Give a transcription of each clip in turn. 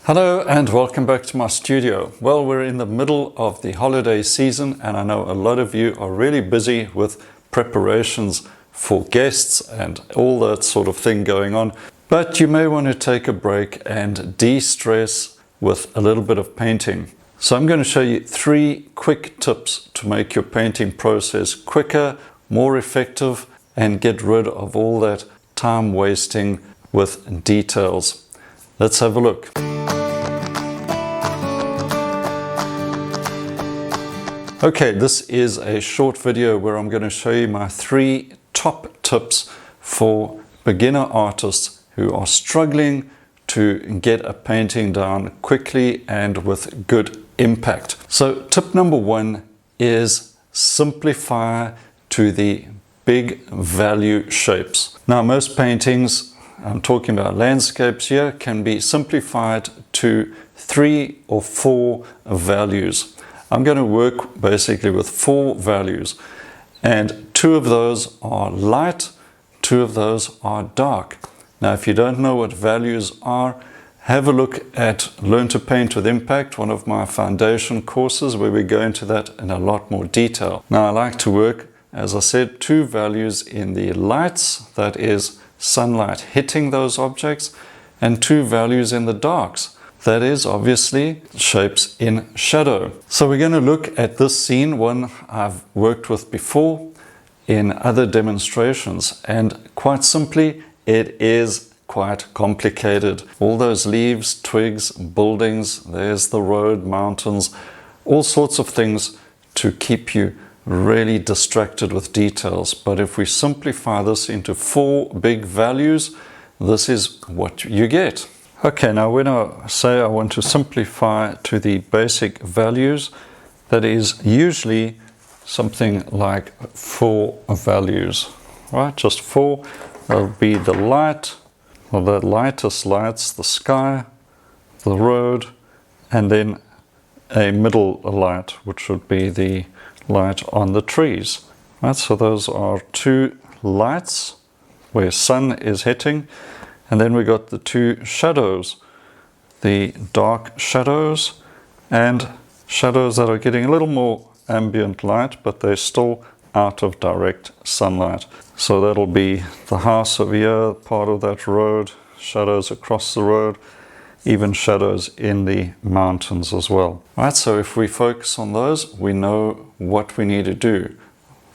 Hello and welcome back to my studio. Well, we're in the middle of the holiday season and I know a lot of you are really busy with preparations for guests and all that sort of thing going on. But you may want to take a break and de-stress with a little bit of painting. So I'm going to show you 3 quick tips to make your painting process quicker, more effective, and get rid of all that time wasting with details. Let's have a look. Okay, this is a short video where I'm going to show you my 3 top tips for beginner artists who are struggling to get a painting down quickly and with good impact. So tip number 1 is simplify to the big value shapes. Now most paintings, I'm talking about landscapes here, can be simplified to 3 or 4 values. I'm going to work basically with 4 values, and 2 of those are light, 2 of those are dark. Now if you don't know what values are, have a look at Learn to Paint with Impact, one of my foundation courses where we go into that in a lot more detail. Now I like to work, as I said, 2 values in the lights, that is sunlight hitting those objects, and 2 values in the darks. That is obviously shapes in shadow. So we're going to look at this scene, one I've worked with before in other demonstrations, and quite simply it is quite complicated. All those leaves, twigs, buildings, there's the road, mountains, all sorts of things to keep you really distracted with details. But if we simplify this into 4 big values, this is what you get. Okay, now when I say I want to simplify to the basic values, that is usually something like 4 values, right? Just 4. That'll be the light, or the lightest lights, the sky, the road, and then a middle light, which would be the light on the trees, right? So those are 2 lights where sun is hitting. And then we got the 2 shadows, the dark shadows and shadows that are getting a little more ambient light, but they're still out of direct sunlight. So that'll be the house over here, part of that road, shadows across the road, even shadows in the mountains as well. Right, so if we focus on those, we know what we need to do.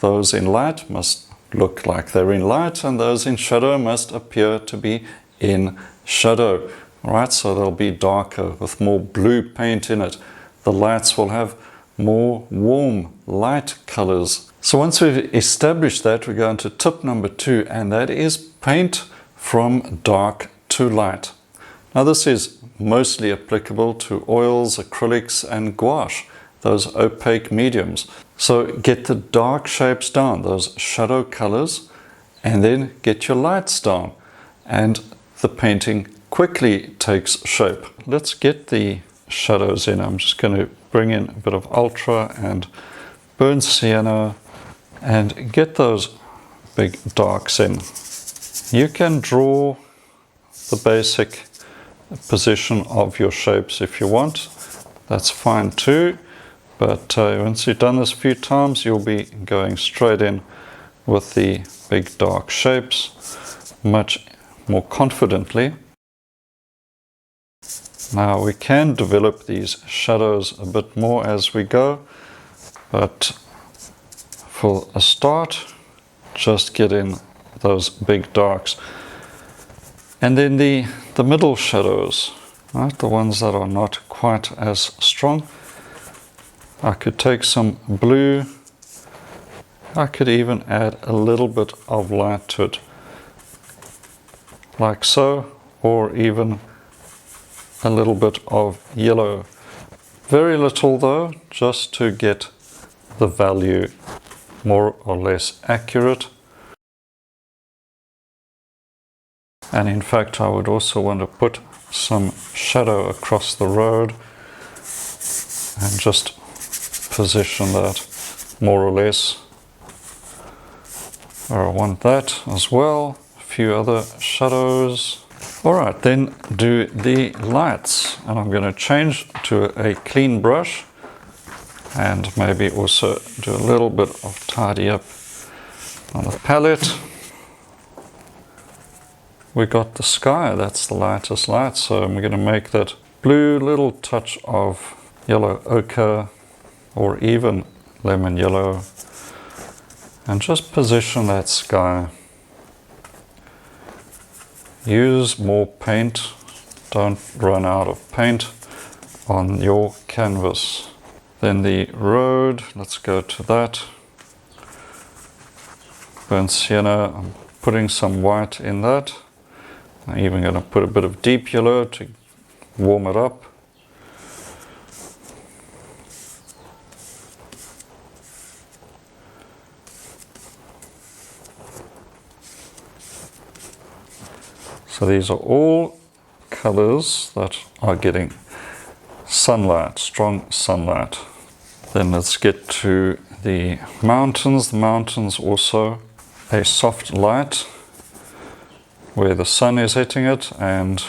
Those in light must look like they're in light, and those in shadow must appear to be in shadow. Right, so they'll be darker with more blue paint in it. The lights will have more warm light colors. So once we've established that, we go into tip number 2, and that is paint from dark to light. Now this is mostly applicable to oils, acrylics and gouache, those opaque mediums. So get the dark shapes down, those shadow colors, and then get your lights down, and the painting quickly takes shape. Let's get the shadows in. I'm just going to bring in a bit of ultra and burnt sienna and get those big darks in. You can draw the basic position of your shapes if you want. That's fine too. But once you've done this a few times, you'll be going straight in with the big dark shapes much more confidently. Now we can develop these shadows a bit more as we go, but for a start, just get in those big darks. And then the middle shadows, right, the ones that are not quite as strong, I could take some blue. I could even add a little bit of light to it, like so, or even a little bit of yellow. Very little though, just to get the value more or less accurate. And in fact, I would also want to put some shadow across the road and just position that more or less where I want that as well. A few other shadows. Alright, then do the lights, and I'm going to change to a clean brush and maybe also do a little bit of tidy up on the palette. We got the sky, that's the lightest light, so I'm going to make that blue, little touch of yellow ochre or even lemon yellow, and just position that sky. Use more paint, don't run out of paint on your canvas. Then the road, let's go to that. Burnt sienna, I'm putting some white in that. I'm even going to put a bit of deep yellow to warm it up. So these are all colors that are getting sunlight, strong sunlight. Then let's get to the mountains. The mountains also a soft light where the sun is hitting it and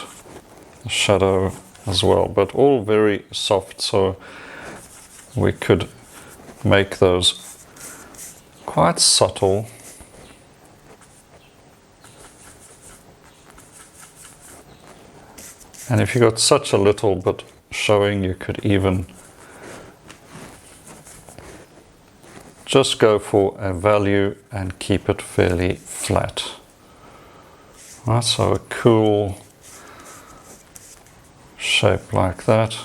the shadow as well, but all very soft, so we could make those quite subtle. And if you got such a little bit showing, you could even just go for a value and keep it fairly flat. Right, so a cool shape like that.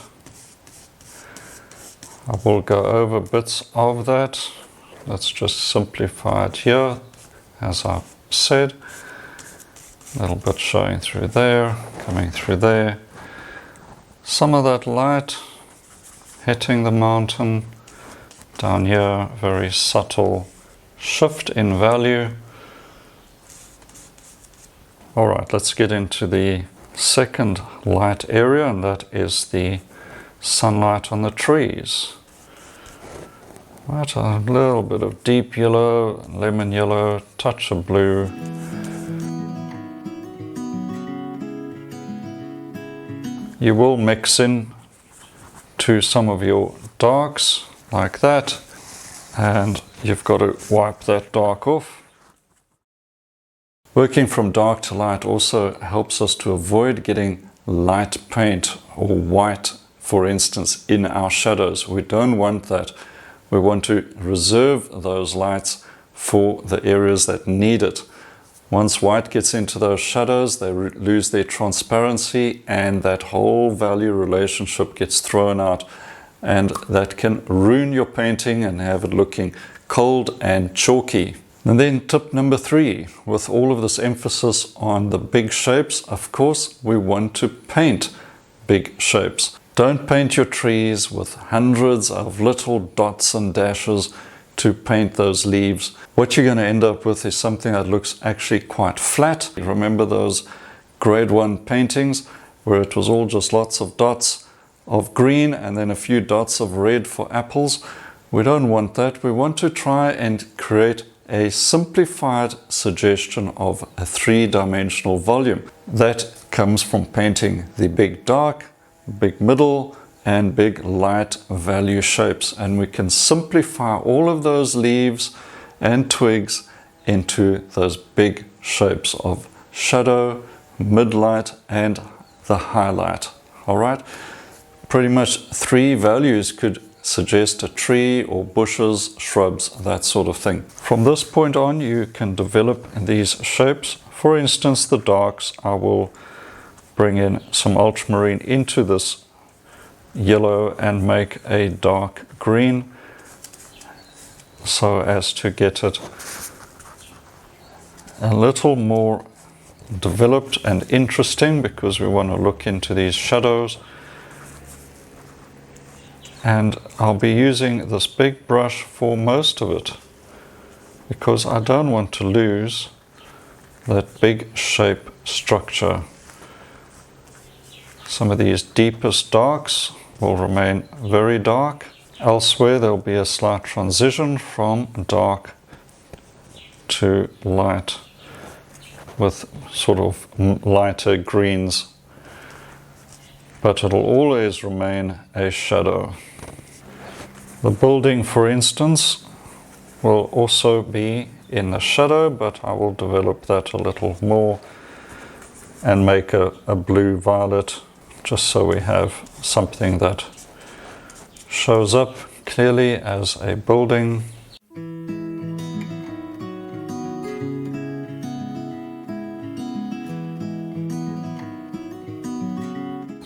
I will go over bits of that. Let's just simplify it here, as I've said. A little bit showing through there, coming through there. Some of that light hitting the mountain down here, very subtle shift in value. All right, let's get into the second light area, and that is the sunlight on the trees. Right, a little bit of deep yellow, lemon yellow, touch of blue. You will mix in to some of your darks like that, and you've got to wipe that dark off. Working from dark to light also helps us to avoid getting light paint or white, for instance, in our shadows. We don't want that. We want to reserve those lights for the areas that need it. Once white gets into those shadows, they lose their transparency, and that whole value relationship gets thrown out, and that can ruin your painting and have it looking cold and chalky. And then tip number 3, with all of this emphasis on the big shapes, of course, we want to paint big shapes. Don't paint your trees with hundreds of little dots and dashes to paint those leaves. What you're going to end up with is something that looks actually quite flat. Remember those grade 1 paintings where it was all just lots of dots of green and then a few dots of red for apples? We don't want that. We want to try and create a simplified suggestion of a 3-dimensional volume. That comes from painting the big dark, big middle, and big light value shapes, and we can simplify all of those leaves and twigs into those big shapes of shadow, mid-light, and the highlight. All right, pretty much 3 values could suggest a tree or bushes, shrubs, that sort of thing. From this point on, you can develop these shapes. For instance, the darks, I will bring in some ultramarine into this yellow and make a dark green so as to get it a little more developed and interesting, because we want to look into these shadows. And I'll be using this big brush for most of it because I don't want to lose that big shape structure. Some of these deepest darks will remain very dark. Elsewhere there will be a slight transition from dark to light. with sort of lighter greens, but it'll always remain a shadow. The building, for instance, will also be in the shadow, but I will develop that a little more and make a blue violet, just so we have something that shows up clearly as a building.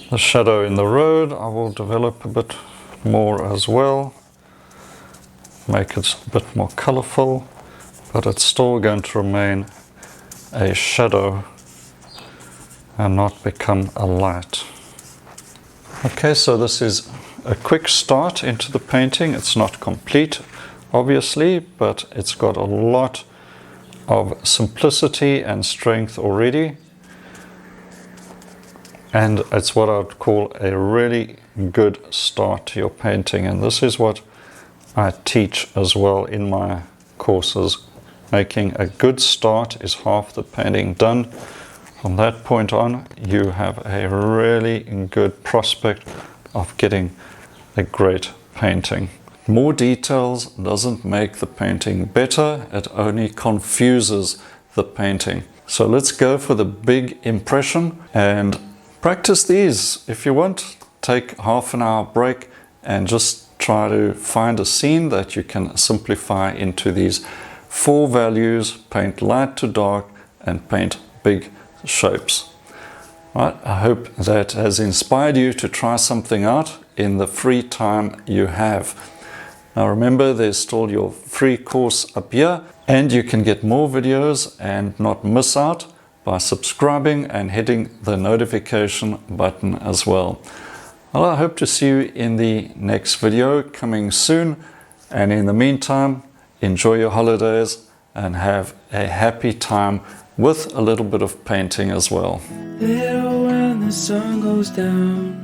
The shadow in the road I will develop a bit more as well, make it a bit more colorful, but it's still going to remain a shadow and not become a light. Okay, so this is a quick start into the painting. It's not complete, obviously, but it's got a lot of simplicity and strength already. And it's what I'd call a really good start to your painting. And this is what I teach as well in my courses. Making a good start is half the painting done. From that point on, you have a really good prospect of getting a great painting. More details doesn't make the painting better, it only confuses the painting. So let's go for the big impression and practice these. If you want, take half an hour break and just try to find a scene that you can simplify into these 4 values, paint light to dark and paint big shapes. Right, I hope that has inspired you to try something out in the free time you have. Now remember, there's still your free course up here, and you can get more videos and not miss out by subscribing and hitting the notification button as well. Well, I hope to see you in the next video coming soon, and in the meantime, enjoy your holidays and have a happy time with a little bit of painting as well. Little when the sun goes down,